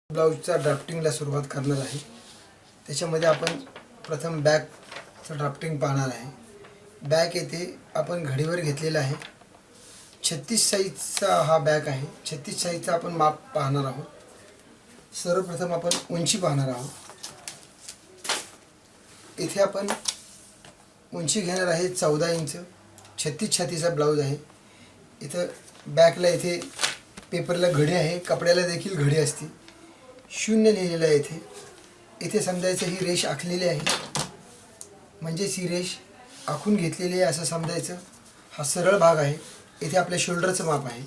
ब्लाऊजचा ड्राफ्टिंगला सुरुवात करणार आहे। त्याच्यामध्ये आपण प्रथम बॅकचं ड्राफ्टिंग पाहणार आहे। बॅक येथे आपण घडीवर घेतलेला आहे। 36 साईजचा हा बॅक आहे। 36 साईजचा आपण माप पाहणार आहोत। सर्वप्रथम आपण उंची पाहणार आहोत। इथे आपण उंची घेणार आहे 14 इंच। 36 छातीचा ब्लाऊज आहे। इथं बॅकला इथे पेपरला घडी आहे, कपड्याला देखील घडी असते। 0 लिहिलेलं आहे इथे। इथे समजायचं ही रेष आखलेली आहे, म्हणजेच ही रेष आखून घेतलेली आहे असं समजायचं। हा सरळ भाग आहे। इथे आपल्या शोल्डरचं माप आहे।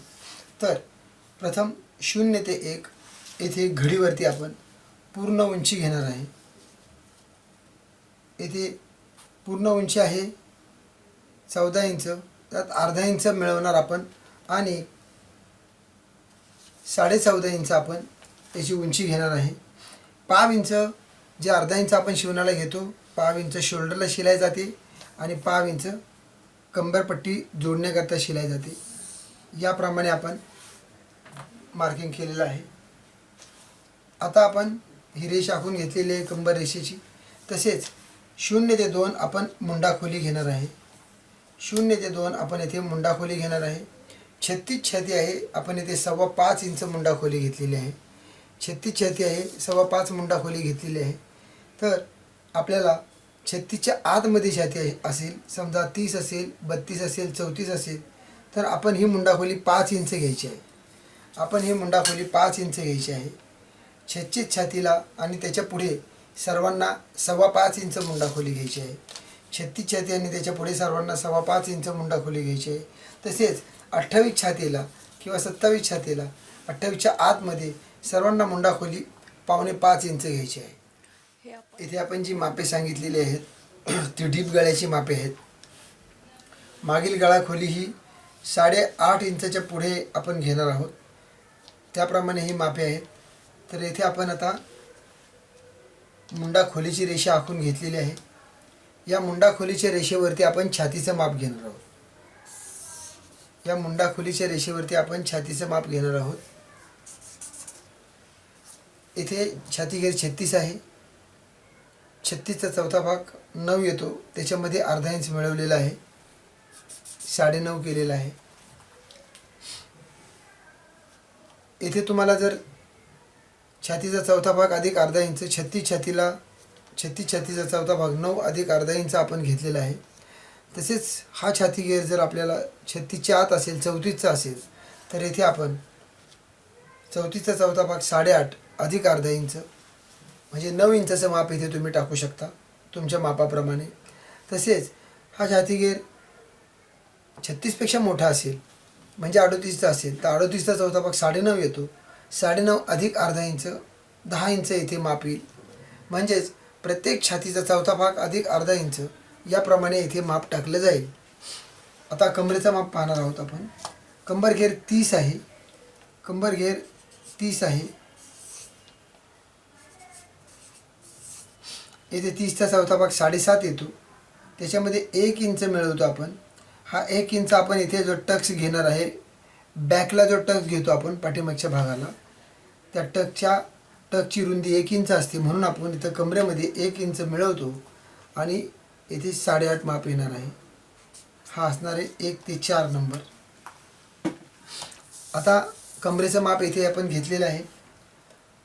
तर प्रथम 0 ते 1 इथे घडीवरती आपण पूर्ण उंची घेणार आहे। इथे पूर्ण उंची आहे 14 इंच। त्यात अर्धा इंच मिळवणार आपण आणि 14.5 इंच आपण त्याची उंची घेणार आहे। पाव इंच जे अर्धा इंच आपण शिवणाला घेतो, पाव इंच शोल्डरला शिलाई जाते आणि पाव इंच कंबरपट्टी जोडण्याकरता शिलाई जाते। याप्रमाणे आपण मार्किंग केलेलं आहे। आता आपण ही रेष आखून घेतलेली आहे कंबर रेषेची। तसेच 0 ते 2 आपण मुंडा खोली घेणार आहे। 0 ते 2 आपण येथे मुंडा खोली घेणार आहे। 36 छाती आहे, आपण येथे 5.25 इंच मुंडा खोली घेतलेली आहे। 36 छाती आहे, 5.25 मुंडा खोली घेतलेली आहे। तर आपल्याला 36च्या आतमध्ये छाती असेल, समजा 30 असेल, 32 असेल, 34 असेल, तर आपण ही मुंडा खोली 5 इंच घ्यायची आहे। आपण ही मुंडा खोली 5 इंच घ्यायची आहे 36 छातीला आणि त्याच्या पुढे सर्वांना 5.25 इंच मुंडा खोली घ्यायची आहे। 36 छाती आणि त्याच्या पुढे सर्वांना 5.25 इंच मुंडा खोली घ्यायची आहे। तसेच 28 छातीला किंवा 27 छातीला 28च्या आतमध्ये सर्वांना मुंडा खोली 5.25 इंच घ्यायची आहे। इथे आपण जी मापे सांगितलेली आहेत ती डीप गळ्याची मापे आहेत। मागील गळा खोली ही 8.5 इंचाच्या पुढे आपण घेणार आहोत, त्याप्रमाणे ही मापे आहेत। तर इथे आपण आता मुंडा खोलीची रेषा आखून घेतलेली आहे। या मुंडा खोलीच्या रेषेवरती आपण छातीचं माप घेणार आहोत। या मुंडा खोलीच्या रेषेवरती आपण छातीचं माप घेणार आहोत। इथे छाती घेर 36 आहे। 36चा चौथा भाग 9 येतो, त्याच्यामध्ये अर्धा इंच मिळवलेला आहे, 9.5 केलेला आहे। इथे तुम्हाला जर छातीचा चौथा भाग अधिक अर्धा इंच 36 छातीचा चौथा भाग 9 अधिक अर्धा इंच आपण घेतलेला आहे। तसेच हा छाती घेर जर आपल्याला 36च्या आत असेल, 34चा असेल, तर इथे आपण 34चा चौथा भाग 8.5 अधिक अर्धा इंच म्हणजे 9 इंचाचं माप इथे तुम्ही टाकू शकता तुमच्या मापाप्रमाणे। तसेच हा छाती घेर 36पेक्षा मोठा असेल म्हणजे 38चा असेल, तर 38चा चौथा भाग 9.5 येतो। 9.5 अधिक अर्धा इंच 10 इंच इथे माप येईल। म्हणजेच प्रत्येक छातीचा चौथा भाग अधिक अर्धा इंच याप्रमाणे इथे माप टाकलं जाईल। आता कमरेचा माप पाहणार आहोत आपण। कंबर घेर 30 आहे। कंबर घेर 30 आहे। इथे 30चा चौथा भाग 7.5 येतो, त्याच्यामध्ये 1 इंच मिळवतो आपण। हा 1 इंच आपण इथे जो टक्स घेणार आहे, बॅकला जो टक्स घेतो आपण पाठीमागच्या भागाला, त्या टकची रुंदी 1 इंच असते, म्हणून आपण इथं कमरेमध्ये 1 इंच मिळवतो आणि इथे 8.5 माप येणार आहे। हा असणार आहे 1 ते 4 नंबर। आता कमरेचं माप इथे आपण घेतलेलं आहे।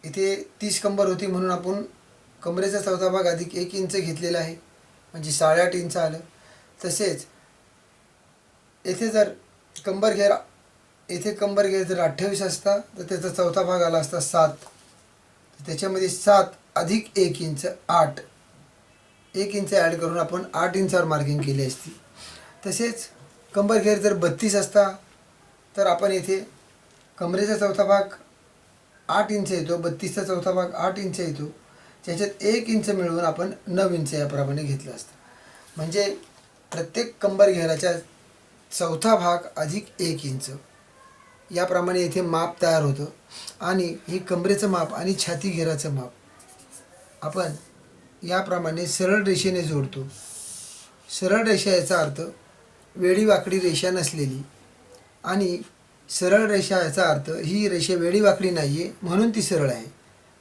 इथे 30 कंबर होती, म्हणून आपण कमरेचा चौथा भाग अधिक 1 इंच घेतलेला आहे, म्हणजे 8.5 इंच आलं। तसेच इथे जर कंबर घेर जर 28 असता, तर त्याचा चौथा भाग आला असता 7, त्याच्यामध्ये 7 अधिक 1 इंच 8, 1 इंच ॲड करून आपण 8 इंचावर मार्किंग केली असती। तसेच कंबर घेर जर 32 असता, तर आपण इथे कमरेचा चौथा भाग 8 इंच येतो, 32चा चौथा भाग 8 इंच येतो, त्याच्यात 1 इंच मिळवून आपण 9 इंच याप्रमाणे घेतलं असतं। म्हणजे प्रत्येक कंबर घेराच्या चौथा भाग अधिक 1 इंच याप्रमाणे इथे माप तयार होतं। आणि हे कमरेचं माप आणि छाती घेराचं माप आपण याप्रमाणे सरळ रेषेने जोडतो। सरळ रेषा याचा अर्थ वेडी वाकडी रेषा नसलेली, आणि सरळ रेषा याचा अर्थ ही रेषा वेडी वाकडी नाही आहे म्हणून ती सरळ आहे।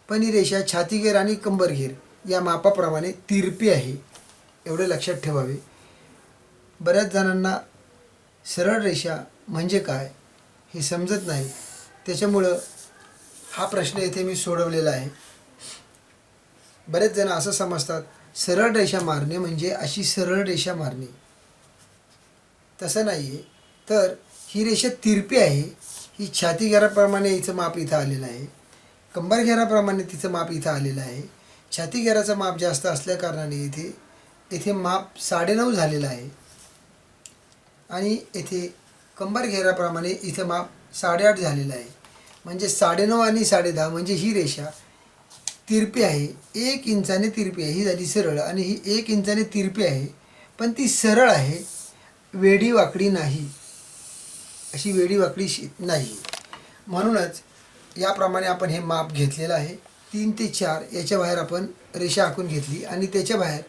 पण ही रेषा छातीगेर आणि कंबरगेर या मापाप्रमाणे तिरपी आहे, एवढे लक्षात ठेवावे. बऱ्याच जणांना सरळ रेषा म्हणजे काय हे समजत नाही, त्याच्यामुळं हा प्रश्न इथे मी सोडवलेला आहे. बरेच जण असं समजतात सरळ रेषा मारणे म्हणजे अशी सरळ रेषा मारणे. तसं नाही आहे. तर ही रेषा तिरपी आहे. ही छाती घेराप्रमाणे हिचं माप इथं आलेलं आहे, कंबर घेराप्रमाणे तिचं माप इथं आलेलं आहे. छाती घेराचं माप जास्त असल्याकारणाने इथे माप 9.5 झालेलं आहे आणि येथे कंबर घेराप्रमाणे इथं माप 8.5 झालेलं आहे. म्हणजे 9.5 आणि 10.5 म्हणजे ही रेषा तिरपी आहे, 1 इंचाने तिरपी आहे. ही झाली सरळ आणि ही 1 इंचाने तिरपी आहे, पण ती सरळ आहे, वेडी वाकडी नाही, अशी वेडी वाकडी नाही. म्हणूनच याप्रमाणे आपण हे माप घेतलेलं आहे. 3 ते 4 याच्या बाहेर आपण रेषा आखून घेतली आणि त्याच्या बाहेर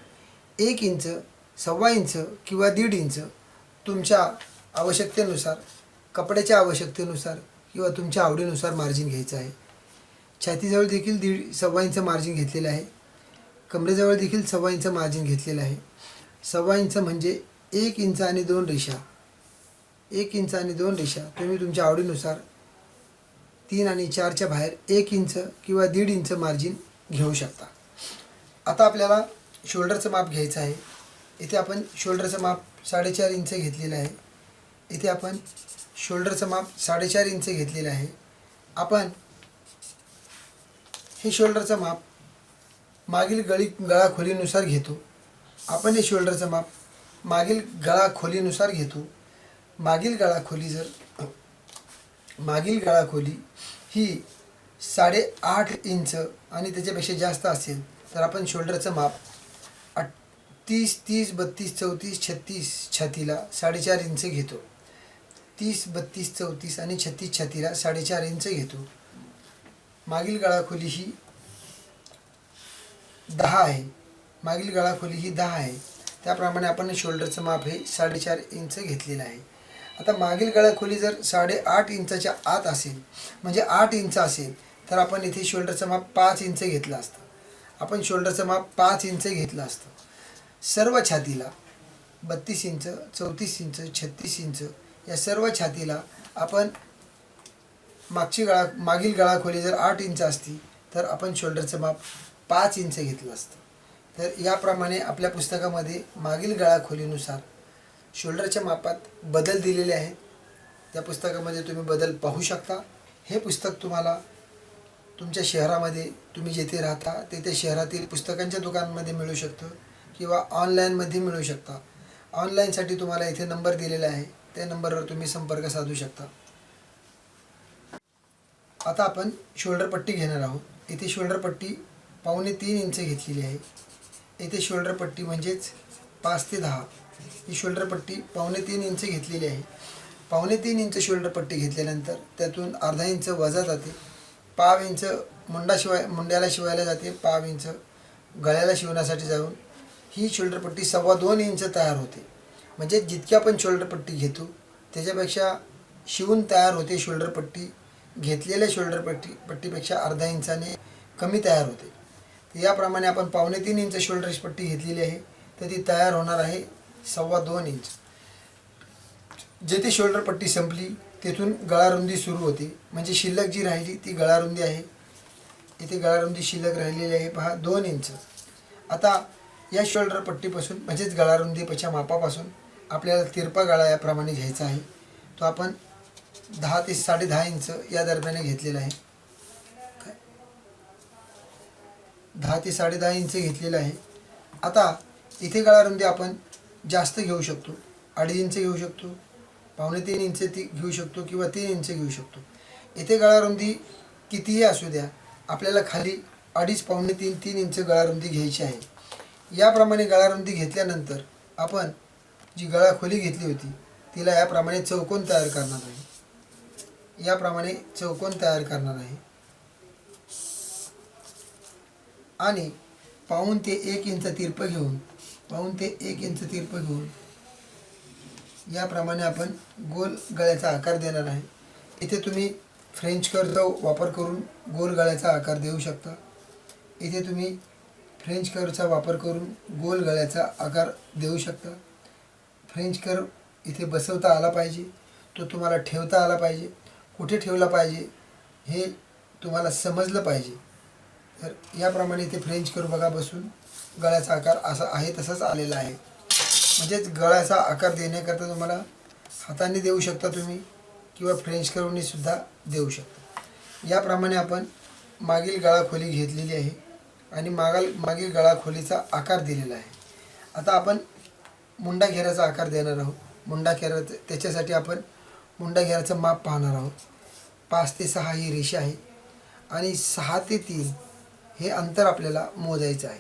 1 इंच, 1.25 इंच किंवा 1.5 इंच तुमच्या आवश्यकतेनुसार, कपड्याच्या आवश्यकतेनुसार किंवा तुमच्या आवडीनुसार मार्जिन घ्यायचं आहे. छातीजवळ देखील 1.5 इंच मार्जिन घेतलेलं आहे, कमरेजवळ देखील 1.25 इंच मार्जिन घेतलेलं आहे. 1.25 इंच म्हणजे 1 इंच आणि 2 रेषा, 1 इंच आणि 2 रेषा तुम्ही तुमच्या आवडीनुसार 3 आणि 4च्या बाहेर 1 इंच किंवा 1.5 इंच मार्जिन घेऊ शकता. आता आपल्याला शोल्डरचं माप घ्यायचं आहे. इथे आपण शोल्डरचं माप 4.5 इंच घेतलेलं आहे. इथे आपण शोल्डरचं माप 4.5 इंच घेतलेलं आहे. आपण हे शोल्डरचं माप मागील गळा खोलीनुसार घेतो. आपण हे शोल्डरचं माप मागील गळा खोलीनुसार घेतो. मागील गळा खोली ही 8.5 इंच आणि त्याच्यापेक्षा जास्त असेल तर आपण शोल्डरचं माप 30, 32, 34, 36 छातीला 4.5 इंच घेतो. 30, 32, 34 आणि 36 छातीला 4.5 इंच घेतो. मागील गळाखोली ही 10 आहे, मागील गळाखोली ही 10 आहे, त्याप्रमाणे आपण शोल्डरचं माप हे 4.5 इंच घेतलेलं आहे. आता मागील गळाखोली जर 8.5 इंचाच्या आत असेल, म्हणजे 8 इंच असेल, तर आपण इथे शोल्डरचं माप 5 इंच घेतलं असतं. आपण शोल्डरचं माप 5 इंच घेतलं असतं. सर्व छातीला 32 इंच, 34 इंच, 36 इंच या सर्व छातीला आपण मागील गळाखोली जर 8 इंच असती तर आपण शोल्डरचं माप 5 इंच घेतलं असतं. तर याप्रमाणे आपल्या पुस्तकामध्ये मागील गळाखोलीनुसार शोल्डरच्या मापात बदल दिलेले आहेत. त्या पुस्तकामध्ये तुम्ही बदल पाहू शकता. हे पुस्तक तुम्हाला तुमच्या शहरामध्ये, तुम्ही जेथे राहता तेथे शहरातील पुस्तकांच्या दुकानांमध्ये मिळू शकतं किंवा ऑनलाईनमध्ये मिळू शकता. ऑनलाईनसाठी तुम्हाला इथे नंबर दिलेला आहे, त्या नंबरवर तुम्ही संपर्क साधू शकता. आता आपण शोल्डर पट्टी घेणार आहोत. इथे शोल्डर पट्टी 2.25 इंच घेतलेली आहे. इथे शोल्डर पट्टी म्हणजेच 5 ते 10 ही शोल्डर पट्टी 2.25 इंच घेतलेली आहे. 2.25 इंच शोल्डर पट्टी घेतल्यानंतर त्यातून अर्धा इंच वजा जाते. 1/2 इंच मुंड्याला शिवायला जाते, 1/2 इंच गळ्याला शिवण्यासाठी जाऊन ही शोल्डर पट्टी 2.25 इंच तयार होते. म्हणजे जितकी आपण शोल्डर पट्टी घेतो त्याच्यापेक्षा शिवून तयार होते शोल्डर पट्टी घेतलेल्या शोल्डर पट्टीपेक्षा अर्धा इंचाने कमी तयार होते. तर याप्रमाणे आपण 2.25 इंच शोल्डर पट्टी घेतलेली आहे, तर ती तयार होणार आहे 2.25 इंच. जेथे शोल्डर पट्टी संपली तेथून गळारुंदी सुरू होते, म्हणजे शिल्लक जी राहिली ती गळारुंदी आहे. इथे गळारुंदी शिल्लक राहिलेली आहे पहा 2 इंच. आता या शोल्डर पट्टीपासून म्हणजेच गळारुंदीच्या मापापासून आपल्याला तिरपा गळा याप्रमाणे घ्यायचा आहे. तो आपण 10 ते 10.5 इंच या दरम्यान घेतलेला आहे. 10 ते 10.5 इंच घेतलेला आहे. आता इथे गळारुंदी आपण जास्त घेऊ शकतो, 2.5 इंच घेऊ शकतो, 2.25 इंच ती घेऊ शकतो किंवा 3 इंच घेऊ शकतो. इथे गळारुंदी कितीही असू द्या, आपल्याला खाली 2.5, 2.25, 3 इंच गळारुंदी घ्यायची आहे. याप्रमाणे गळारुंदी घेतल्यानंतर आपण जी गळाखोली घेतली होती तिला याप्रमाणे चौकोन तयार करणार आहे. याप्रमाणे चौकोन तयार करणार आहे आणि 1.5 ते 1 इंच तिरपं घेऊन, 1.5 ते 1 इंच तिरपं घेऊन याप्रमाणे आपण गोल गळ्याचा आकार देणार आहे. इथे तुम्ही फ्रेंच कर्वचा वापर करून गोल गळ्याचा आकार देऊ शकता. इथे तुम्ही फ्रेंच कर्वचा वापर करून गोल गळ्याचा आकार देऊ शकता. फ्रेंच कर्व इथे बसवता आला पाहिजे, तो तुम्हाला ठेवता आला पाहिजे. कुठे ठेवला पाहिजे हे तुम्हाला समजलं पाहिजे. तर याप्रमाणे इथे फ्रेंच कर्व बघा बसून गळ्याचा आकार असा आहे तसाच आलेला आहे. म्हणजेच गळ्याचा आकार देण्याकरता तुम्हाला हाताने देऊ शकता तुम्ही किंवा फ्रेंच कर्वने सुद्धा देऊ शकता. याप्रमाणे आपण मागील गळा खोली घेतलेली आहे आणि मागील गळा खोलीचा आकार दिलेला आहे. आता आपण मुंडा घेराचा आकार देणार आहोत. मुंडा घेरा त्याच्यासाठी आपण मुंडा घेराचं माप पाहणार आहोत. 5 ते 6 ही रेषा आहे आणि 6 ते 3 हे अंतर आपल्याला मोजायचं आहे.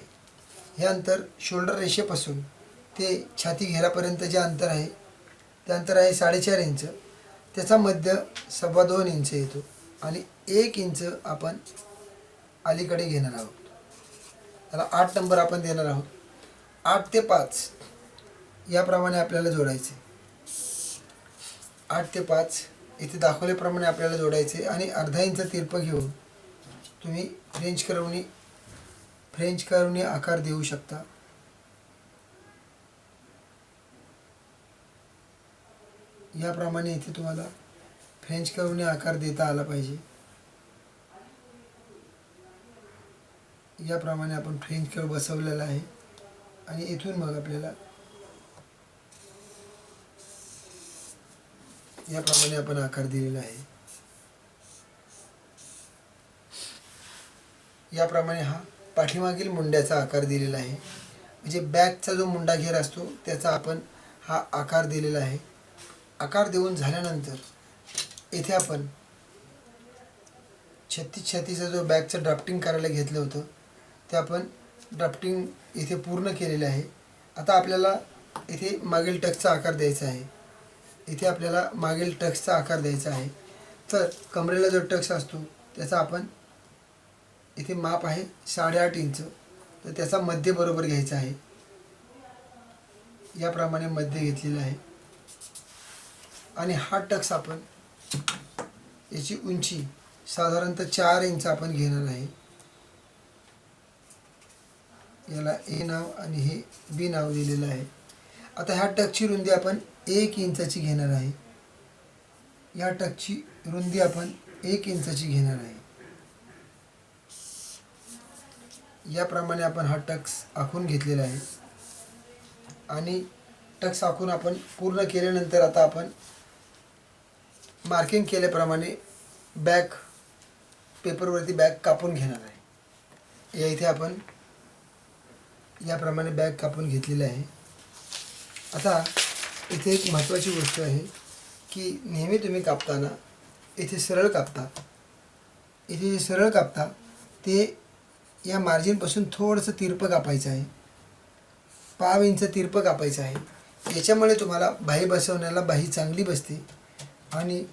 हे अंतर शोल्डर रेषेपासून ते छाती घेरापर्यंत जे अंतर आहे ते अंतर आहे 4.5 इंच. त्याचा मध्य 2.25 इंच येतो आणि 1 इंच आपण अलीकडे घेणार आहोत. त्याला 8 नंबर आपण देणार आहोत. 8 ते 5 याप्रमाणे आपल्याला जोडायचे. 8 ते 5 इथे दाखवल्याप्रमाणे आपल्याला जोडायचे आणि अर्धा इंच तिरपं घेऊन तुम्ही फ्रेंच कर्वने आकार देऊ शकता. याप्रमाणे इथे तुम्हाला फ्रेंच कर्वने आकार देता आला पाहिजे. याप्रमाणे आपण फ्रेंच कर्व बसवलेला आहे आणि इथून मग आपल्याला याप्रमाणे आपण आकार दिलेला आहे. याप्रमाणे हा पाठीमागील मुंड्याचा आकार दिलेला आहे. म्हणजे बॅकचा जो मुंडा घेर असतो त्याचा आपण हा आकार दिलेला आहे. आकार देऊन झाल्यानंतर इथे आपण 36 जो बॅकचं ड्राफ्टिंग करायला घेतलं होतं ते आपण ड्राफ्टिंग इथे पूर्ण केलेलं आहे. आता आपल्याला इथे मागील टक्सचा आकार द्यायचा आहे. इथे आपल्याला मागील टक्सचा आकार द्यायचा आहे. तर कमरेला जो टक्स असतो त्याचा आपण इथे माप आहे 8.5 इंच. तर त्याचा मध्य बरोबर घ्यायचा आहे. याप्रमाणे मध्य घेतलेला आहे आणि हा टक्स आपण याची उंची साधारणतः 4 इंच आपण घेणार आहे. याला ए नाव आणि हे बी नाव दिलेलं आहे. आता ह्या टक्सची रुंदी आपण 1 इंचाची घेणार आहे. या टक्सची रुंदी आपण 1 इंचाची घेणार आहे. याप्रमाणे आपण हा टक्स आखून घेतलेला आहे आणि टक्स आखून आपण पूर्ण केल्यानंतर आता आपण मार्किंग केल्याप्रमाणे बॅक पेपरवरती बॅक कापून घेणार आहे. या इथे आपण याप्रमाणे बॅग कापून घेतलेलं आहे. आता इथे एक महत्त्वाची गोष्ट आहे की नेहमी तुम्ही कापताना इथे सरळ कापता. इथे जे सरळ कापता ते या मार्जिनपासून थोडंसं तिरपं कापायचं आहे. 5 इंच तिरपं कापायचं आहे. याच्यामुळे तुम्हाला बाही बसवण्याला बाही चांगली बसते आणि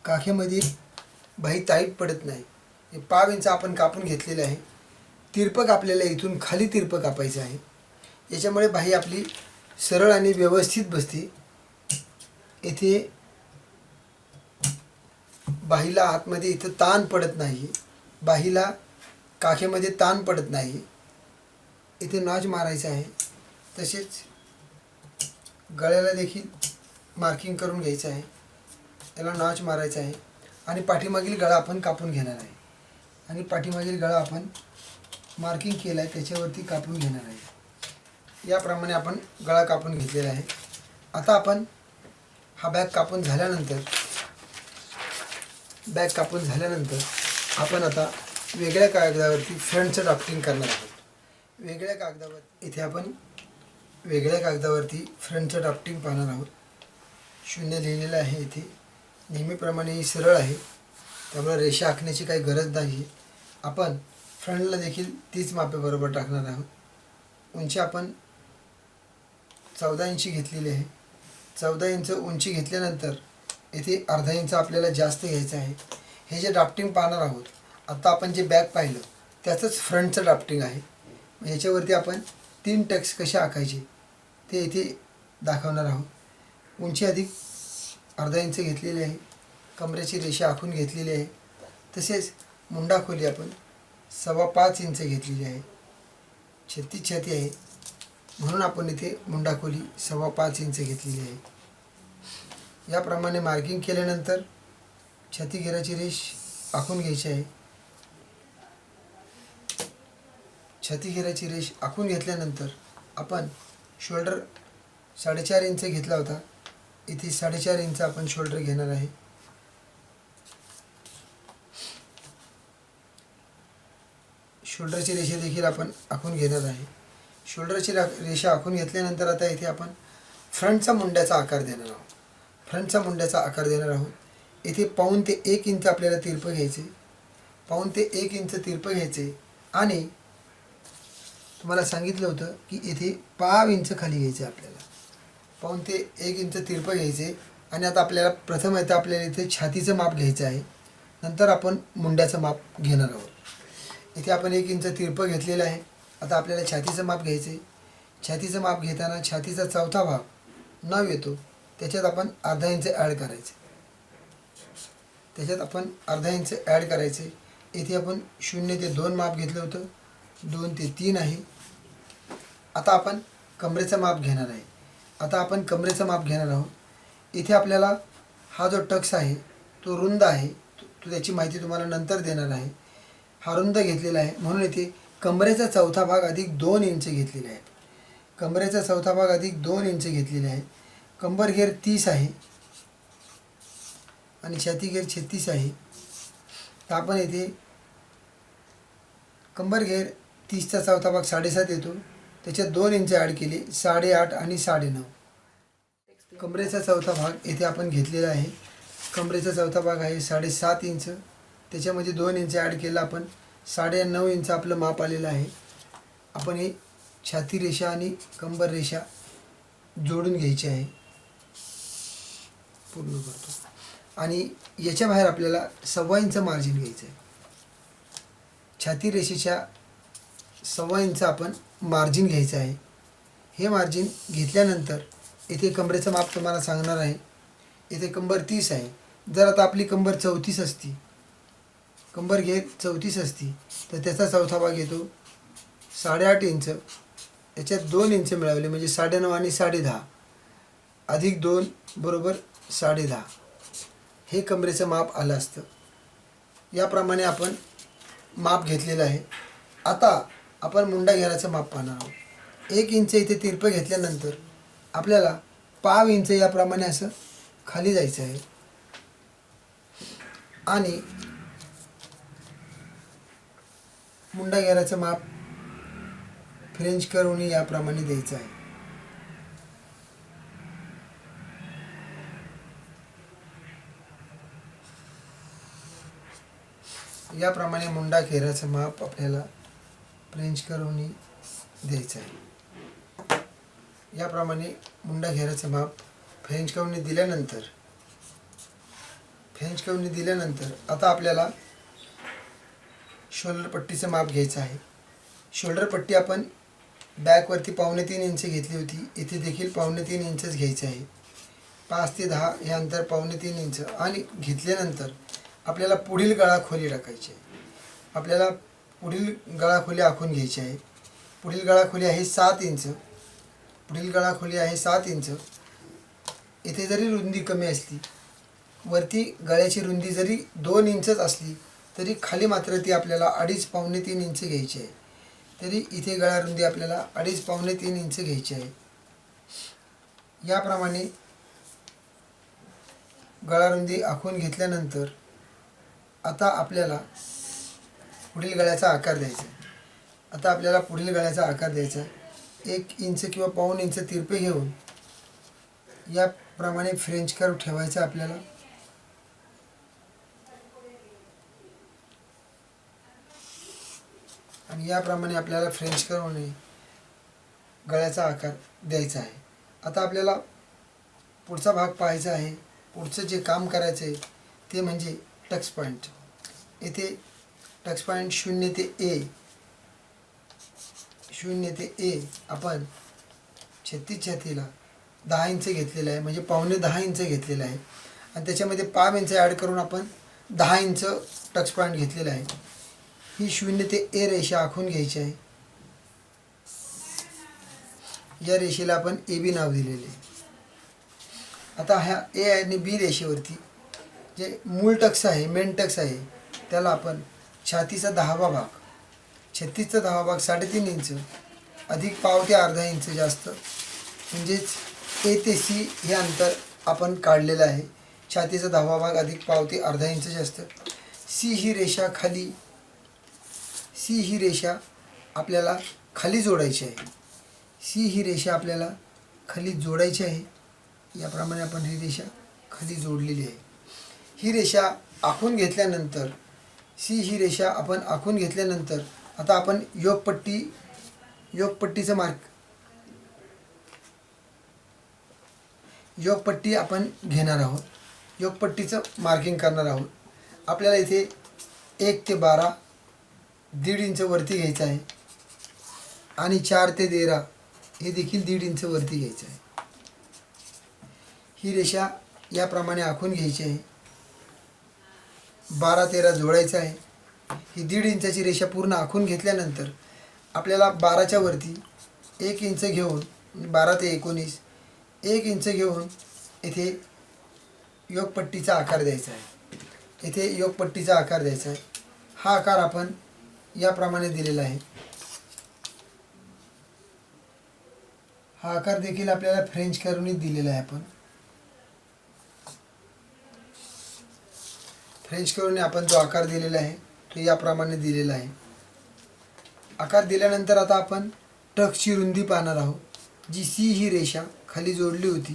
काखेमध्ये बाही टाईट पडत नाही. हे 5 इंच आपण कापून घेतलेलं आहे. तिरपं कापलेलं इथून खाली तिरपं कापायचं आहे. याच्यामुळे बाही आपली सरळ आणि व्यवस्थित बसते. इथे बाहीला आतमध्ये इथं ताण पडत नाही. बाहीला काखेमध्ये ताण पडत नाही. इथे नॉच मारायचं आहे. तसेच गळ्याला देखील मार्किंग करून घ्यायचं आहे. याला नॉच मारायचं आहे आणि पाठीमागील गळा आपण कापून घेणार आहे आणि पाठीमागील गळा आपण मार्किंग केलं आहे त्याच्यावरती कापून घेणार आहे. याप्रमाणे आपण गळा कापून घेतलेला आहे. आता आपण हा बॅग कापून झाल्यानंतर आपण आता वेगळ्या कागदावरती फ्रंटचं ड्राफ्टिंग करणार आहोत. वेगळ्या कागदावर इथे आपण वेगळ्या कागदावरती फ्रंटचं ड्राफ्टिंग पाहणार आहोत. 0 लिहिलेलं आहे. इथे नेहमीप्रमाणे ही सरळ आहे त्यामुळे रेषा आखण्याची काही गरज नाही. आपण फ्रंटला देखील तीच मापे बरोबर टाकणार आहोत. उंची आपण 14 इंची घेतलेली आहे. 14 इंच उंची घेतल्यानंतर इथे अर्धा इंच आपल्याला जास्त घ्यायचं आहे. हे जे ड्राफ्टिंग पाहणार आहोत आता आपण जे बॅक पाहिलं त्याचंच फ्रंटचं ड्राफ्टिंग आहे. याच्यावरती आपण 3 टक्स कसे आखायचे ते इथे दाखवणार आहोत. उंची अधिक अर्धा इंच घेतलेली आहे. कमरेची रेषा आखून घेतलेली आहे. तसेच मुंडा खोली आपण 5.25 इंच घेतलेली आहे. 36 छाती आहे म्हणून आपण इथे मुंडा खोली 5.25 इंच घेतलेली आहे. याप्रमाणे मार्किंग केल्यानंतर छाती घेराची रेष आखून घ्यायची आहे. छाती घेराची रेष आखून घेतल्यानंतर आपण शोल्डर 4.5 इंच घेतला होता. इथे 4.5 इंच आपण शोल्डर घेणार आहे. शोल्डरची रेषा देखील आपण आखून घेणार आहे. शोल्डरची रेषा आखून घेतल्यानंतर आता इथे आपण फ्रंटचा मुंड्याचा आकार देणार आहोत. फ्रंटचा मुंड्याचा आकार देणार आहोत. इथे 1.25 ते 1 इंच आपल्याला तिरपं घ्यायचे. 1.25 ते 1 इंच तिरपं घ्यायचे आणि तुम्हाला सांगितलं होतं की इथे 5 इंच खाली घ्यायचे आपल्याला. 1.25 ते 1 इंच तिरपं घ्यायचे आणि आता आपल्याला प्रथम येतं आपल्याला इथे छातीचं माप घ्यायचं आहे. नंतर आपण मुंड्याचं माप घेणार आहोत. इथे आपण 1 इंच तिरपं घेतलेलं आहे. आता आपल्याला छातीचं माप घ्यायचं आहे. छातीचं माप घेताना छातीचा चौथा भाग 9 येतो, त्याच्यात आपण अर्धा इंच ॲड करायचे. इथे आपण 0 ते 2 माप घेतलं होतं, 2 ते 3 आहे. आता आपण कमरेचं माप घेणार आहोत. इथे आपल्याला हा जो टक्स आहे तो रुंद आहे, तो त्याची माहिती तुम्हाला नंतर देणार आहे. हा रुंद घेतलेला आहे म्हणून इथे कमरेचा चौथा भाग अधिक 2 इंच घेतलेला आहे. कंबर घेर 30 आहे आणि छाती घेर 36 आहे. तर आपण इथे कंबर घेर 30चा चौथा भाग 7.5 येतो, त्याच्यात 2 इंच ॲड केले, 8.5 आणि 9.5. कमरेचा चौथा भाग इथे आपण घेतलेला आहे. कमरेचा चौथा भाग आहे 7.5 इंच, त्याच्यामध्ये 2 इंच ॲड केला, आपण 9.5 इंच आपलं माप आलेलं आहे. आपण हे छाती रेषा आणि कंबर रेषा जोडून घ्यायची आहे. पूर्ण करतो आणि याच्या बाहेर आपल्याला 1.25 इंच मार्जिन घ्यायचं आहे. छाती रेषेच्या 1.25 इंच आपण मार्जिन घ्यायचं आहे. हे मार्जिन घेतल्यानंतर इथे कमरेचं माप तुम्हाला सांगणार आहे. इथे कंबर 30 आहे. जर आता आपली कंबर 34 असती, कंबर घेर 34 असती, तर त्याचा चौथा भाग येतो 8.5 इंच. याच्यात 2 इंच मिळवले म्हणजे 9.5 आणि 10.5 अधिक 2 बरोबर 10.5. हे कमरेचं माप आलं असतं. याप्रमाणे आपण माप घेतलेलं आहे. आता आपण मुंडा घेराचं माप पाहणार आहोत. 1 इंच इथे तिरपं घेतल्यानंतर आपल्याला 5 इंच याप्रमाणे असं खाली जायचं आहे आणि मुंडा घेराचं माप फ्रेंच कर्वनी याप्रमाणे द्यायचं आहे. याप्रमाणे मुंडा घेराचं माप आपल्याला फ्रेंच कर्वनी द्यायचं आहे. याप्रमाणे मुंडा घेराचं माप फ्रेंच कर्वनी दिल्यानंतर आता आपल्याला शोल्डर पट्टीचं माप घ्यायचं आहे. शोल्डर पट्टी आपण बॅकवरती 3.25 इंच घेतली होती. इथे देखील 3.25 इंचच घ्यायचं आहे. 5 ते 10 हे अंतर 3.25 इंच आणि घेतल्यानंतर आपल्याला पुढील गळा खोली टाकायची आहे. आपल्याला पुढील गळा खोली आखून घ्यायची आहे. पुढील गळा खोली आहे 7 इंच. इथे जरी रुंदी कमी असली, वरती गळ्याची रुंदी जरी 2 इंचच असली, तरी खाली मात्र ती आपल्याला 2.5-3 इंच घ्यायची आहे. तरी इथे गळा रुंदी आपल्याला 2.5-3 इंच घ्यायची आहे. याप्रमाणे गळा रुंदी आखून घेतल्यानंतर आता आपल्याला पुढील गळ्याचा आकार द्यायचा आहे. 1 इंच किंवा 1.25 इंच तिरपे घेऊन याप्रमाणे फ्रेंच कर्व ठेवायचा आपल्याला. आणि याप्रमाणे आपल्याला फ्रेंच कर्वने गळ्याचा आकार द्यायचा आहे. आता आपल्याला पुढचा भाग पाहायचा आहे. पुढचं जे काम करायचं आहे ते म्हणजे टक्स पॉईंट. इथे टक्स पॉईंट 0 ते ए आपण 36 छातीला 10 इंच घेतलेलं आहे, म्हणजे 9.25 इंच घेतलेलं आहे आणि त्याच्यामध्ये 5 इंच ॲड करून आपण 10 इंच टक्स पॉईंट घेतलेला आहे. ही 0 ते ए रेषा आखून घ्यायची आहे. या रेषेला आपण ए बी नाव दिलेले आहे. आता ह्या ए आणि बी रेषेवरती जे मूळ टक्स आहे, मेन टक्स आहे, त्याला आपण छातीचा 10वा भाग, 36चा 10वा भाग 3.5 इंच अधिक पाव ते अर्धा इंच जास्त, म्हणजेच ए ते सी हे अंतर आपण काढलेलं आहे. छातीचा 10वा भाग अधिक पाव ते अर्धा इंच जास्त. सी ही रेषा आपल्याला खाली जोडायची आहे. सी ही रेषा आपल्याला खाली जोडायची आहे. याप्रमाणे आपण ही रेषा खाली जोडलेली आहे. ही रेषा आखून घेतल्यानंतर ही रेषा आपण आखून घेतल्यानंतर आता आपण योगपट्टी आपण घेणार आहोत. योगपट्टीचं मार्किंग करणार आहोत. आपल्याला इथे 1 ते 12 1.5 इंच वरती घ्यायचं आहे आणि 4 ते 13 हे देखील 1.5 इंच वरती घ्यायचं आहे. ही रेषा याप्रमाणे आखून घ्यायची आहे. 12-13 जोडायचं आहे. ही 1.5 इंचाची रेषा पूर्ण आखून घेतल्यानंतर आपल्याला 12च्या वरती 1 इंच घेऊन 12 ते 19 1 इंच घेऊन इथे योगपट्टीचा आकार द्यायचा आहे. इथे योगपट्टीचा आकार द्यायचा आहे. हा आकार आपण याप्रमाणे दिलेला आहे. हा आकार देखील आपल्याला फ्रेंच कर्वनीच दिलेला आहे. आपण फ्रेंच कर्वने आपण जो आकार दिलेला आहे तो याप्रमाणे दिलेला आहे. आकार दिल्यानंतर आता आपण टक्सची रुंदी पाहणार आहोत. जी सी ही रेषा खाली जोडली होती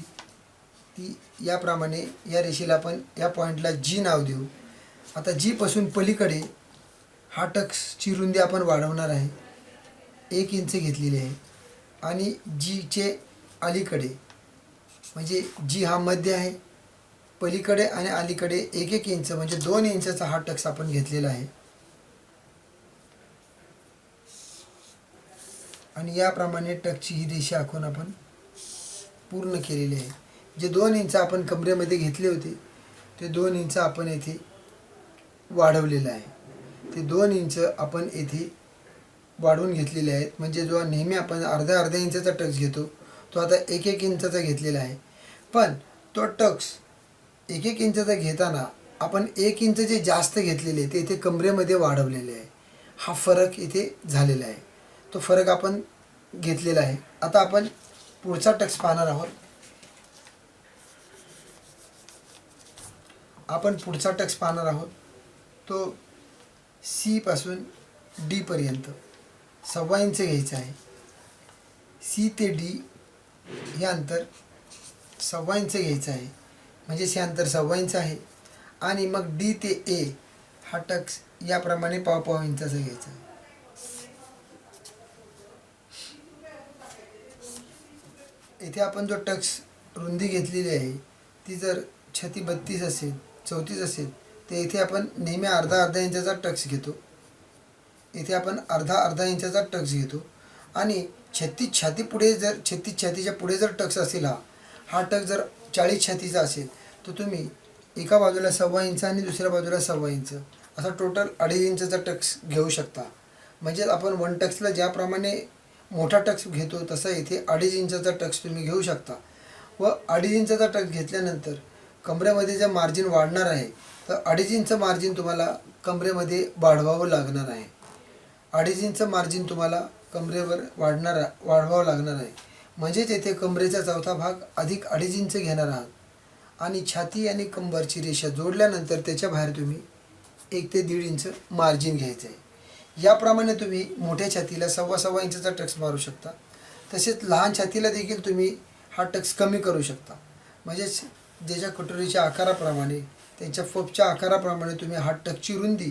ती याप्रमाणे, या रेषेला आपण या पॉईंटला जी नाव देऊ. आता जी पासून पलीकडे हा टक्सची रुंदी आपण वाढवणार आहे. 1 इंच घेतलेली आहे आणि जीचे अलीकडे म्हणजे जी हा मध्य आहे, पलीकडे आणि अलीकडे 1-1 इंच म्हणजे 2 इंचाचा हा टक्स आपण घेतलेला आहे. आणि याप्रमाणे टक्सची ही रेषा आखून आपण पूर्ण केलेली आहे. जे 2 इंच आपण कमरेमध्ये घेतले होते ते 2 इंच आपण येथे वाढवलेलं आहे. ते 2 इंच आपण येथे वाढवून घेतलेले आहेत. म्हणजे जो नेहमी आपण अर्धा इंचाचा टक्स घेतो तो आता 1-1 इंचाचा घेतलेला आहे. पण तो टक्स 1-1 इंचाचा घेताना आपण 1 इंच जे जास्त घेतलेले ते इथे कमरेमध्ये वाढवलेले आहे. हा फरक इथे झालेला आहे. तो फरक आपण घेतलेला आहे. आता आपण पुढचा टक्स पाहणार आहोत. तो सी पासून डी पर्यंत 1.25 इंच घ्यायचं आहे. सी ते डी हे अंतर 1.25 इंच घ्यायचं आहे. म्हणजे हे अंतर 1.25 इंच आहे. आणि मग डी ते ए हा टक्स याप्रमाणे 1.25 इंचाचा घ्यायचा आहे. इथे आपण जो टक्स रुंदी घेतलेली आहे ती जर छाती 32 असेल, 34 असेल तर इथे आपण नेहमी अर्धा इंचाचा टक्स घेतो. इथे आपण अर्धा इंचाचा टक्स घेतो. आणि 36 छातीच्या पुढे जर टक्स असेल हा टक्स जर 40 छातीचा असेल तर तुम्ही एका बाजूला 1.25 इंच आणि दुसऱ्या बाजूला 1.25 इंच असा टोटल 2.5 इंचाचा टक्स घेऊ शकता. म्हणजे आपण वन टक्सला ज्याप्रमाणे मोठा टक्स घेतो तसा इथे 2.5 इंचाचा टक्स तुम्ही घेऊ शकता. व 2.5 इंचाचा टक्स घेतल्यानंतर कमरेमध्ये जे मार्जिन वाढणार आहे तर 2.5 इंच मार्जिन तुम्हाला कमरेमध्ये वाढवावं लागणार आहे. 2.5 इंच मार्जिन तुम्हाला कमरेवर वाढवावं लागणार आहे. म्हणजेच येथे कमरेचा चौथा भाग अधिक 2.5 इंच घेणार आहात. आणि छाती आणि कंबरची रेषा जोडल्यानंतर त्याच्या बाहेर तुम्ही 1 ते 1.5 इंच मार्जिन घ्यायचं आहे. याप्रमाणे तुम्ही मोठ्या छातीला 1.25 इंचाचा टक्स मारू शकता. तसेच लहान छातीला देखील तुम्ही हा टक्स कमी करू शकता. म्हणजेच ज्याच्या कटोरीच्या आकाराप्रमाणे, त्यांच्या फपच्या आकाराप्रमाणे तुम्ही हा टक्सची रुंदी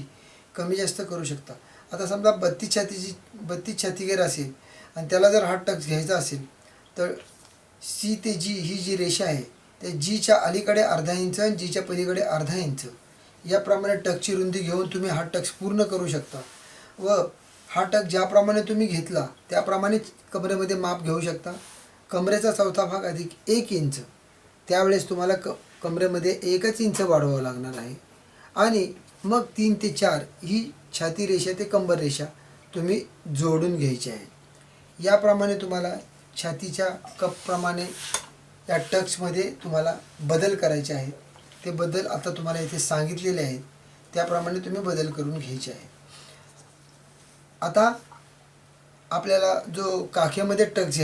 कमी जास्त करू शकता. आता समजा 32 छातीगैर असेल आणि त्याला जर हा टक्स घ्यायचा असेल तर सी ते जी ही जी रेषा आहे त्या जीच्या अलीकडे अर्धा इंच आणि जीच्या पलीकडे अर्धा इंच याप्रमाणे टक्सची रुंदी घेऊन तुम्ही हा टक्स पूर्ण करू शकता. व हा टक्स ज्याप्रमाणे तुम्ही घेतला त्याप्रमाणेच कमरेमध्ये माप घेऊ शकता. कमरेचा चौथा भाग अधिक 1 इंच त्यावेळेस तुम्हाला कमरेमध्ये 1 इंच वाढवावं लागणार आहे. आणि मग 3 ते 4 ही छाती रेषा ते कंबर रेषा तुम्ही जोडून घ्यायची आहे. याप्रमाणे तुम्हाला छातीच्या कपप्रमाणे या टक्समध्ये तुम्हाला बदल करायचे आहेत. ते बदल आता तुम्हाला इथे सांगितलेले आहेत, त्याप्रमाणे तुम्ही बदल करून घ्यायचे आहे. आता आपल्याला जो काखेमध्ये टक्स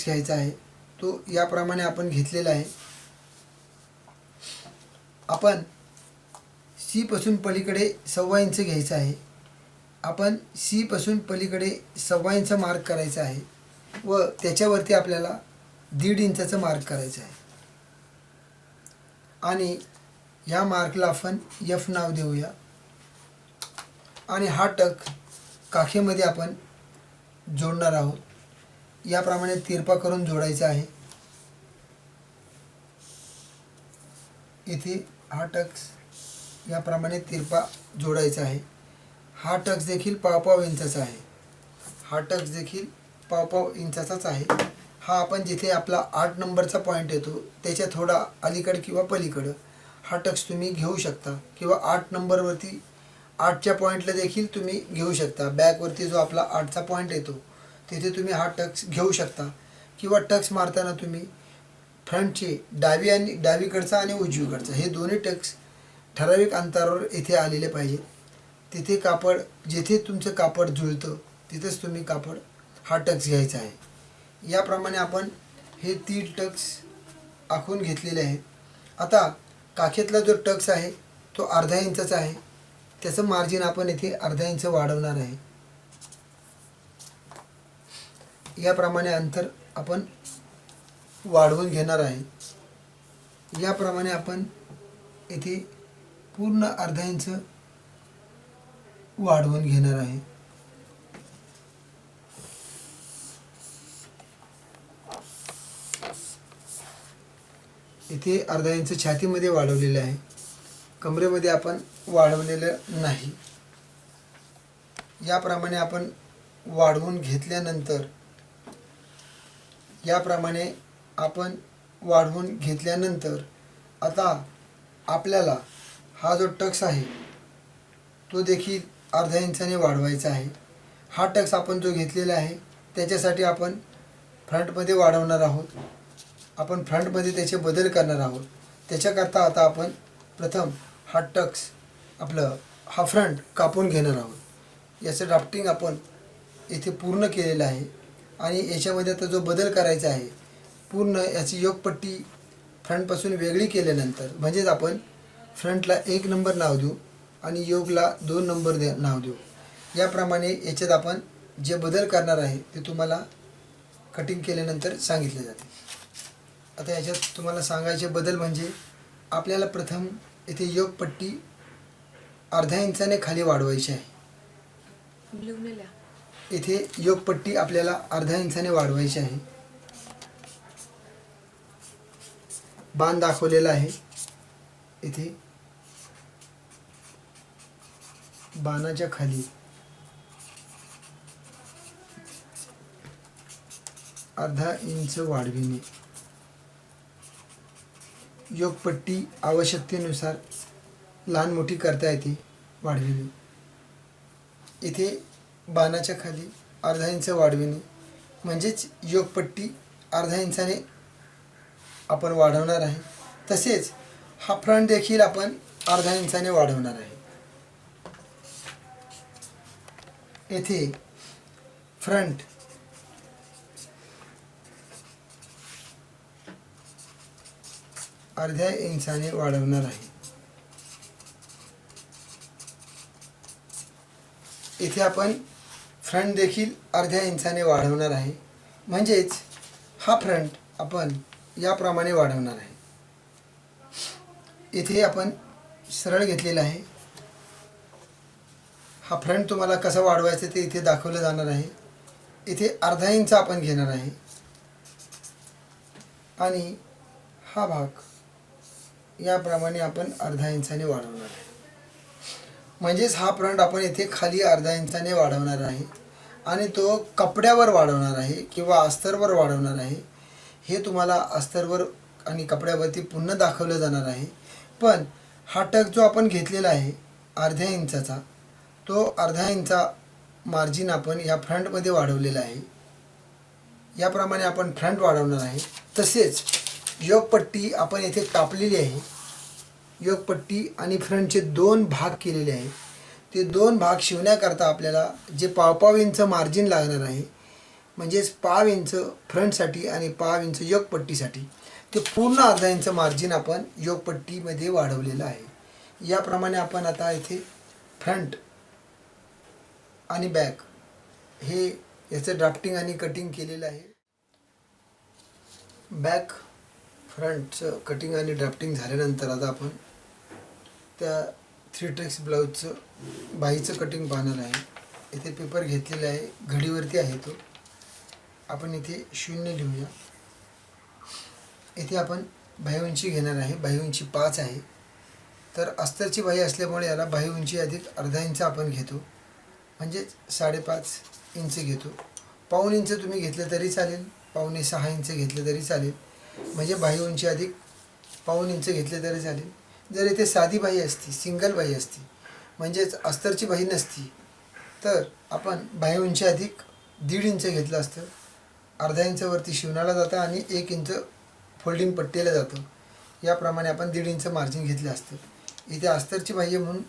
घ्यायचा आहे, तो याप्रमाणे आपण घेतलेला आहे. आपण सी पासून पलीकडे 1.25 इंच घ्यायचा आहे. आपण सी पासून पलीकडे 1.25 इंच मार्क करायचा आहे व त्याच्यावरती आपल्याला 1.5 इंचाचं मार्क करायचं आहे. आणि ह्या मार्कला आपण F नाव देऊया. आणि हा टक काखेमध्ये आपण जोडणार आहोत. याप्रमाणे तिरपा करून जोडायचा आहे. इथे हा टक्स याप्रमाणे तिरपा जोडायचा आहे. हा टक्स देखील पाव इंचाचा आहे. पाव इंचाचाच आहे. हा आपण जिथे आपला 8 नंबरचा पॉईंट येतो त्याच्या थोडा अलीकडे किंवा पलीकडं हा टक्स तुम्ही घेऊ शकता, किंवा 8 नंबरवरती 8च्या पॉईंटला देखील तुम्ही घेऊ शकता. बॅकवरती जो आपला 8चा पॉईंट येतो तिथे तुम्ही हा टक्स घेऊ शकता. किंवा टक्स मारताना तुम्ही फ्रंटचे डावीकडचा आणि उजवीकडचा हे दोन्ही टक्स ठराविक अंतरावर इथे आलेले पाहिजे. तिथे कापड, जिथे तुमचं कापड जुळतं तिथेच तुम्ही कापड हा टक्स घ्यायचा आहे. याप्रमाणे आपण हे 3 टक्स आखून घेतलेले आहेत. आता काखेतला जो टक्स आहे तो अर्धा इंचाचा आहे. त्याचं मार्जिन आपण इथे अर्धा इंच वाढवणार आहे. याप्रमाणे अंतर आपण वाढवून घेणार आहे. याप्रमाणे आपण इथे पूर्ण अर्धा इंच वाढवून घेणार आहे. इथे अर्धा इंच छातीमध्ये वाढवलेलं आहे, कमरेमध्ये आपण वाढवलेलं नाही. याप्रमाणे आपण वाढवून घेतल्यानंतर आता आपल्याला हा जो टक्स आहे तो देखील अर्धा इंचाने वाढवायचा आहे. हा टक्स आपण जो घेतलेला आहे त्याच्यासाठी आपण फ्रंटमध्ये वाढवणार आहोत. आपण फ्रंटमध्ये त्याचे बदल करणार आहोत. त्याच्याकरता आता आपण प्रथम हा टक्स हा फ्रंट कापून घेणार आहोत. याचं ड्राफ्टिंग आपण इथे पूर्ण केलेलं आहे. आणि याच्यामध्ये आता जो बदल करायचा आहे, पूर्ण याची योगपट्टी फ्रंटपासून वेगळी केल्यानंतर, म्हणजेच आपण फ्रंटला 1 नंबर नाव देऊ आणि योगला 2 नंबर नाव देऊ. याप्रमाणे याच्यात आपण जे बदल करणार आहे ते तुम्हाला कटिंग केल्यानंतर सांगितले जाते. आता याच्यात तुम्हाला सांगायचे बदल म्हणजे आपल्याला प्रथम इथे योगपट्टी अर्धा इंचाने खाली वाढवायची आहे. इथे योगपट्टी आपल्याला अर्धा इंचाने वाढवायची आहे. बाण दाखवलेला आहे. इथे बाणाच्या खाली अर्धा इंच वाढविणे. योगपट्टी आवश्यकतेनुसार लहान मोठी करता येते, वाढविणे. इथे बाणाच्या खाली अर्धा इंच वाढविणे म्हणजेच योगपट्टी अर्धा इंचाने आपण वाढवणार आहे. तसेच हा फ्रंट देखील आपण अर्धा इंचाने वाढवणार आहे. येथे फ्रंट अर्ध्या इंचाने वाढवणार आहे. इथे आपण फ्रंट देखील अर्ध्या इंचाने वाढवणार आहे. म्हणजेच हा फ्रंट आपण याप्रमाणे वाढवणार आहे. इथे आपण सरळ घेतलेला आहे. हा फ्रंट तुम्हाला कसा वाढवायचा ते इथे दाखवलं जाणार आहे. इथे अर्धा इंच आपण घेणार आहे आणि हा भाग याप्रमाणे आपण अर्धा इंचाने वाढवणार आहे. म्हणजेच हा फ्रंट आपण इथे खाली अर्धा इंचाने वाढवणार आहे आणि तो कपड्यावर वाढवणार आहे किंवा अस्तरवर वाढवणार आहे. हे तुम्हाला अस्तरवर आणि कपड्यावरती पुन्हा दाखवलं जाणार आहे. पण हा टक जो आपण घेतलेला आहे अर्ध्या इंचाचा, तो अर्धा इंचा मार्जिन आपण या फ्रंटमध्ये वाढवलेला आहे. याप्रमाणे आपण फ्रंट वाढवणार आहे. तसेच योगपट्टी आपण येथे कापलेली आहे. योगपट्टी आणि फ्रंटचे 2 भाग केलेले आहेत. ते 2 भाग शिवण्याकरता आपल्याला जे पाव इंच मार्जिन लागणार आहे, म्हणजेच पाव इंच फ्रंटसाठी आणि पाव इंच योगपट्टीसाठी, ते पूर्ण अर्धा इंच मार्जिन आपण योगपट्टीमध्ये वाढवलेलं आहे. याप्रमाणे आपण आता इथे फ्रंट आणि बॅक हे याचं ड्राफ्टिंग आणि कटिंग केलेलं आहे. बॅक फ्रंटचं कटिंग आणि ड्राफ्टिंग झाल्यानंतर आता आपण त्या 3 ट्रेक्स ब्लाऊजचं बाहीचं कटिंग पाहणार आहे. इथे पेपर घेतलेला आहे, घडीवरती आहे तो. आपण इथे 0 लिहूया. इथे आपण बाही उंची घेणार आहे. बाही उंची 5 आहे. तर अस्तरची बाही असल्यामुळे याला बाही उंची अधिक अर्धा इंच आपण घेतो, म्हणजेच 5.5 इंच घेतो. पाऊण इंच तुम्ही घेतलं तरी चालेल, 5.25 इंच घेतलं तरी चालेल, म्हणजे बाही उंची अधिक पाऊण इंच घेतले तरी चालेल. जर इथे साधी बाही असती, सिंगल बाही असती, म्हणजेच अस्तरची बाही नसती, तर आपण बाही उंची अधिक 1.5 इंच घेतलं असतं. अर्धा इंचावरती शिवणाला जातं आणि 1 इंच फोल्डिंग पट्टीला जातं. याप्रमाणे आपण 1.5 इंच मार्जिन घेतलं असतं. इथे अस्तरची बाही म्हणून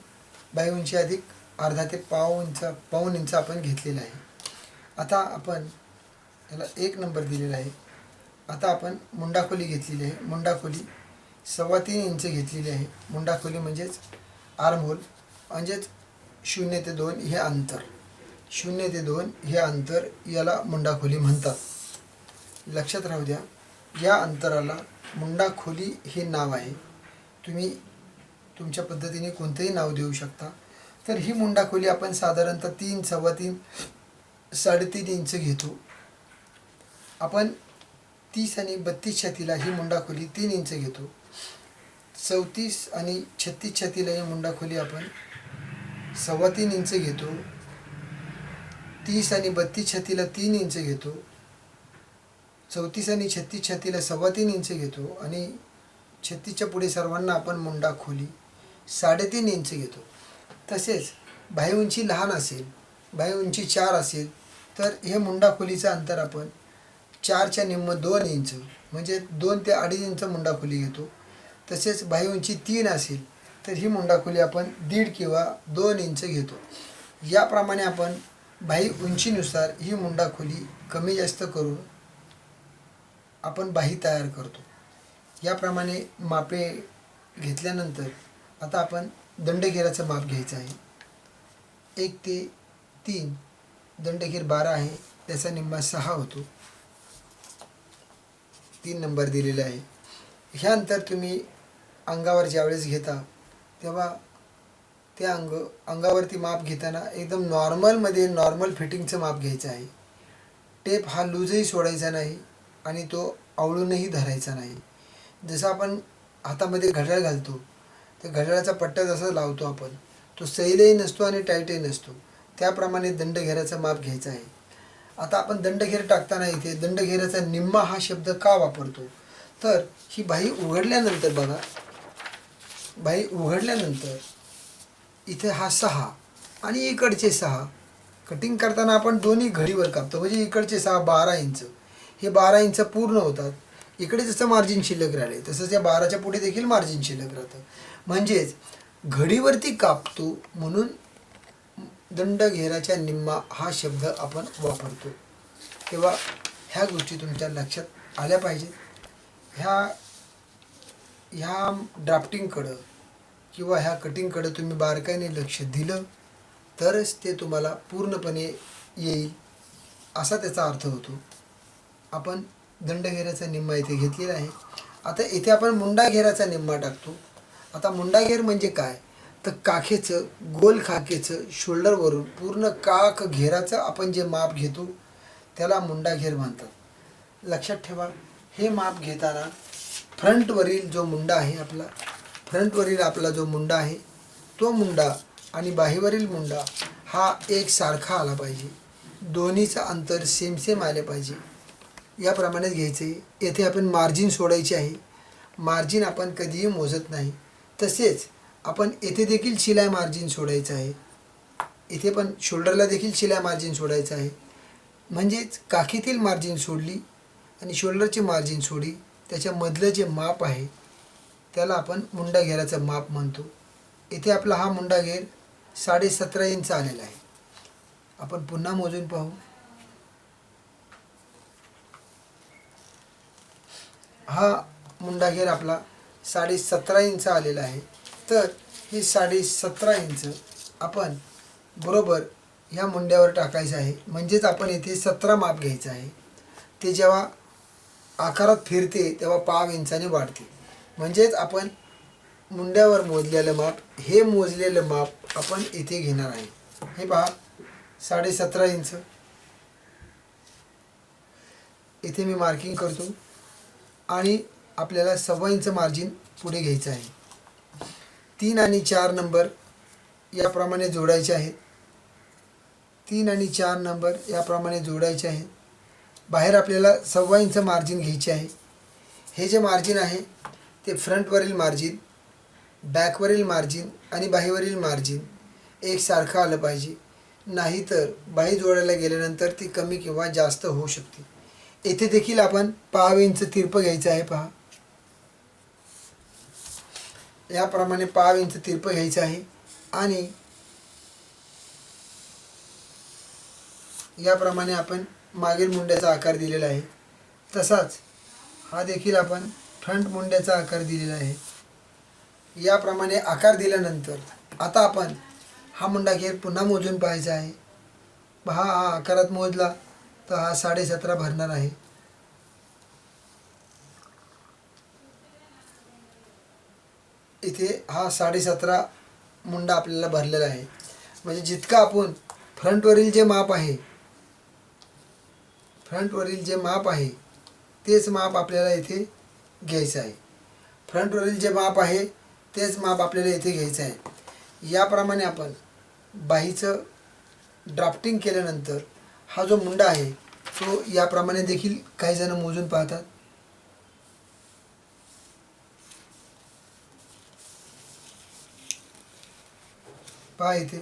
बाही उंची अधिक अर्धा ते पाऊण इंच आपण घेतलेला आहे. आता आपण याला 1 नंबर दिलेला आहे. आता आपण मुंडाखोली घेतलेली आहे. मुंडाखोली 3.25 इंच घेतलेली आहे. मुंडाखोली म्हणजेच आर्महोल, म्हणजेच 0 ते 2 हे अंतर. 0 ते 2 हे अंतर याला मुंडाखोली म्हणतात. लक्षात राहू द्या, या अंतराला मुंडाखोली हे नाव आहे. तुम्ही तुमच्या पद्धतीने कोणतेही नाव देऊ शकता. तर ही मुंडाखोली आपण साधारणतः 3, 3.25, 3.5 इंच घेतो. आपण 30 आणि 32 छातीला ही मुंडाखोली 3 इंच घेतो. 34 आणि 36 छातीला ही मुंडाखोली आपण 3.25 इंच घेतो. 30 आणि 32 छातीला 3 इंच घेतो. 34 आणि 36 छातीला 3.25 इंच घेतो. आणि 36च्या पुढे सर्वांना आपण मुंडाखोली 3.5 इंच घेतो. तसेच बाही उंची लहान असेल, बाही उंची 4 असेल, तर हे मुंडाखोलीचं अंतर आपण 4च्या निम्म 2 इंच, म्हणजे 2 ते 2.5 इंच मुंडाखोली घेतो. तसेच बाही उंची 3 असेल तर ही मुंडाखोली आपण 1.5 किंवा 2 इंच घेतो. याप्रमाणे आपण बाही उंचीनुसार ही मुंडाखोली कमी जास्त करून आपण बाही तयार करतो. याप्रमाणे मापे घेतल्यानंतर आता आपण दंडघेराचं माप घ्यायचं आहे. 1 ते 3 दंडघेर 12 आहे, त्याचा निम्मा 6 होतो. 3 नंबर दिलेला आहे. ह्यानंतर तुम्ही अंगावर ज्यावेळेस घेता तेव्हा त्या अंगावरती माप घेताना एकदम नॉर्मल फिटिंगचं माप घ्यायचं आहे. टेप हा लूजही सोडायचा नाही आणि तो आवळूनही धरायचा नाही. जसं आपण हातामध्ये घड्याळ घालतो, तर घड्याळाचा पट्टा जसा लावतो आपण, तो सैलही नसतो आणि टाईटही नसतो, त्याप्रमाणे दंडघेराचं माप घ्यायचं आहे. आता आपण दंडघेर टाकताना इथे दंडघेराचा निम्मा हा शब्द का वापरतो, तर ही बाही उघडल्यानंतर बघा, बाही उघडल्यानंतर इथे हा 6 आणि इकडचे 6 कटिंग करताना आपण दोन्ही घडीवर कापतो, म्हणजे इकडचे 6 12 इंच, हे 12 इंच पूर्ण होतात. इकडे जसं मार्जिन शिल्लक राहिले तसंच या 12च्या पुढे देखील मार्जिन शिल्लक राहतं. म्हणजेच घडीवरती कापतो म्हणून दंडघेराच्या निम्मा हा शब्द आपण वापरतो. तेव्हा ह्या गोष्टी तुमच्या लक्षात आल्या पाहिजेत. ह्या ड्राफ्टिंगकडं किंवा ह्या कटिंगकडं तुम्ही बारकाईने लक्ष दिलं तरच ते तुम्हाला पूर्णपणे येईल, असा त्याचा अर्थ होतो. आपण दंडघेराचा निम्मा इथे घेतलेला आहे. आता इथे आपण मुंडाघेराचा निम्मा टाकतो. आता मुंडाघेर म्हणजे काय, तर काखेचं, गोल खाकेचं शोल्डरवरून पूर्ण काख घेराचं आपण जे माप घेतो त्याला मुंडाघेर म्हणतात. लक्षात ठेवा, हे माप घेताना फ्रंटवरील जो मुंडा आहे आपला जो मुंडा आहे, तो मुंडा आणि बाहीवरील मुंडा हा एकसारखा आला पाहिजे. दोन्हीचं अंतर सेम आले पाहिजे. याप्रमाणेच घ्यायचं आहे. येथे आपण मार्जिन सोडायचे आहे. मार्जिन आपण कधीही मोजत नाही. तसेच आपण येथे देखील शिलाई मार्जिन सोडायचं आहे, इथे पण शोल्डरला देखील शिलाई मार्जिन सोडायचं आहे. म्हणजेच काखीतील मार्जिन सोडली आणि शोल्डरची मार्जिन सोडली, त्याच्यामधलं जे माप आहे त्याला आपण मुंडा घेराचं माप म्हणतो. इथे आपला हा मुंडा घेर 17.5 इंच आलेला आहे. आपण पुन्हा मोजून पाहू. हा मुंडा घेर आपला 17.5 इंच आलेला आहे. तर ही 17.5 इंच आपण बरोबर ह्या मुंड्यावर टाकायचं आहे. म्हणजेच आपण इथे 17 माप घ्यायचं आहे. ते जेव्हा आकारात फिरते तेव्हा पाव इंचाने वाढते. म्हणजेच आपण मुंड्यावर मोजलेलं माप, हे मोजलेलं माप आपण इथे घेणार आहे. हे पहा 17.5 इंच इथे मी मार्किंग करतो आणि आपल्याला 1.25 इंच मार्जिन पुढे घ्यायचं आहे. 3 आणि 4 नंबर याप्रमाणे जोडायचे आहेत. 3 आणि 4 नंबर याप्रमाणे जोडायचे आहेत. बाहेर आपल्याला 1.25 इंच मार्जिन घ्यायचे आहे. हे जे मार्जिन आहे ते फ्रंटवरील मार्जिन, बॅकवरील मार्जिन आणि बाहीवरील मार्जिन एकसारखं आलं पाहिजे. नाहीतर बाही जोडायला गेल्यानंतर ती कमी किंवा जास्त होऊ शकते. येथे देखील आपण 1.5 इंच तिरपं घ्यायचं आहे. पहा याप्रमाणे 1.5 इंच तिरपं घ्यायचं आहे आणि याप्रमाणे आपण मागील मुंड्याचा आकार दिलेला आहे. तसाच हा देखील आपण फ्रंट मुंड्याचा आकार दिलेला आहे. याप्रमाणे आकार दिल्यानंतर आता आपण हा मुंडा घेर पुन्हा मोजून पाहायचा आहे. हा आकारात मोजला तर हा 17.5 भरणार आहे. इथे हा 17.5 मुंडा आपल्याला भरलेला आहे. म्हणजे जितका आपण फ्रंटवरील जे माप आहे, फ्रंटवरील जे माप आहे तेच माप आपल्याला इथे घ्यायचं आहे. फ्रंटवरील जे माप आहे तेच माप आपल्याला इथे घ्यायचं आहे. याप्रमाणे आपण बाहीचं ड्राफ्टिंग केल्यानंतर हा जो मुंडा आहे तो याप्रमाणे देखील काही जण मोजून पाहतात. पहा इथे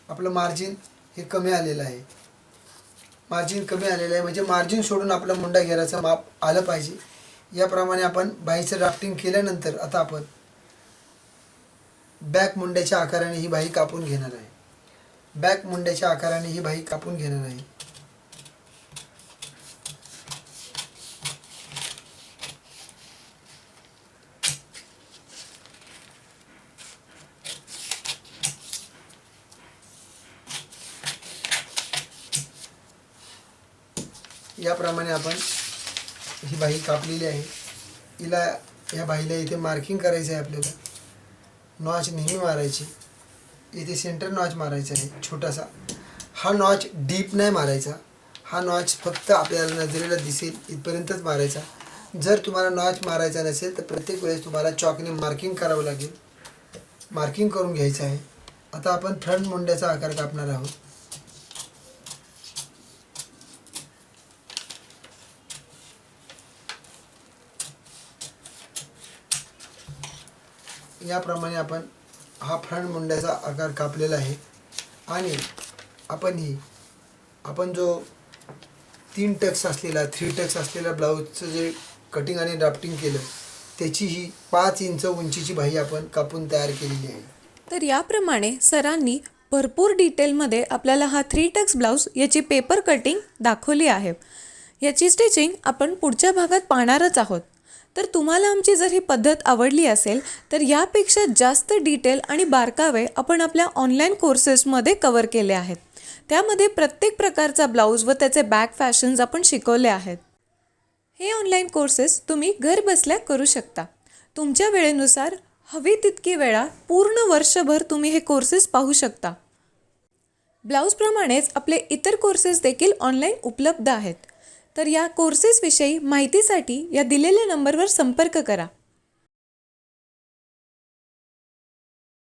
आपलं मार्जिन हे कमी आलेलं आहे. मार्जिन कमी आलेलं आहे म्हणजे मार्जिन सोडून आपलं मुंडा घेराचं माप आलं पाहिजे. याप्रमाणे आपण बाहीचं ड्राफ्टिंग केल्यानंतर आता आपण बॅक मुंड्याच्या आकाराने ही बाही कापून घेणार आहे. बॅक मुंड्याच्या आकाराने ही बाही कापून घेणार आहे. याप्रमाणे आपण ही बाही कापलेली आहे. हिला या बाहीला इथे मार्किंग करायचं आहे. आपल्याला नॉच नेहमी मारायची. इथे सेंटर नॉच मारायचा आहे छोटासा. हा नॉच डीप नाही मारायचा. हा नॉच फक्त आपल्याला नजरेला दिसेल इथपर्यंतच मारायचा. जर तुम्हाला नॉच मारायचा नसेल तर प्रत्येक वेळेस तुम्हाला चॉकने मार्किंग करावं लागेल. मार्किंग करून घ्यायचं आहे. आता आपण फ्रंट मुंड्याचा आकार कापणार आहोत. याप्रमाणे आपण हा फ्रंट मुंड्याचा आकार कापलेला आहे आणि आपण जो 3 टक्स असलेला 3 टक्स असलेला ब्लाऊजचं जे कटिंग आणि ड्राफ्टिंग केलं त्याची ही 5 इंच उंचीची बाही आपण कापून तयार केलेली आहे. तर याप्रमाणे सरांनी भरपूर डिटेलमध्ये आपल्याला हा 3 टक्स ब्लाऊज याची पेपर कटिंग दाखवली आहे. याची स्टिचिंग आपण पुढच्या भागात पाहणारच आहोत. तर तुम्हाला आमची जर ही पद्धत आवडली असेल तर यापेक्षा जास्त डिटेल आणि बारकावे आपण आपल्या ऑनलाईन कोर्सेसमध्ये कव्हर केले आहेत. त्यामध्ये प्रत्येक प्रकारचा ब्लाऊज व त्याचे बॅक फॅशन्स आपण शिकवले आहेत. हे ऑनलाईन कोर्सेस तुम्ही घर बसल्या करू शकता. तुमच्या वेळेनुसार हवी तितकी वेळा पूर्ण वर्षभर तुम्ही हे कोर्सेस पाहू शकता. ब्लाऊजप्रमाणेच आपले इतर कोर्सेस देखील ऑनलाईन उपलब्ध आहेत. तर या कोर्सेसविषयी माहितीसाठी या दिलेल्या नंबरवर संपर्क करा.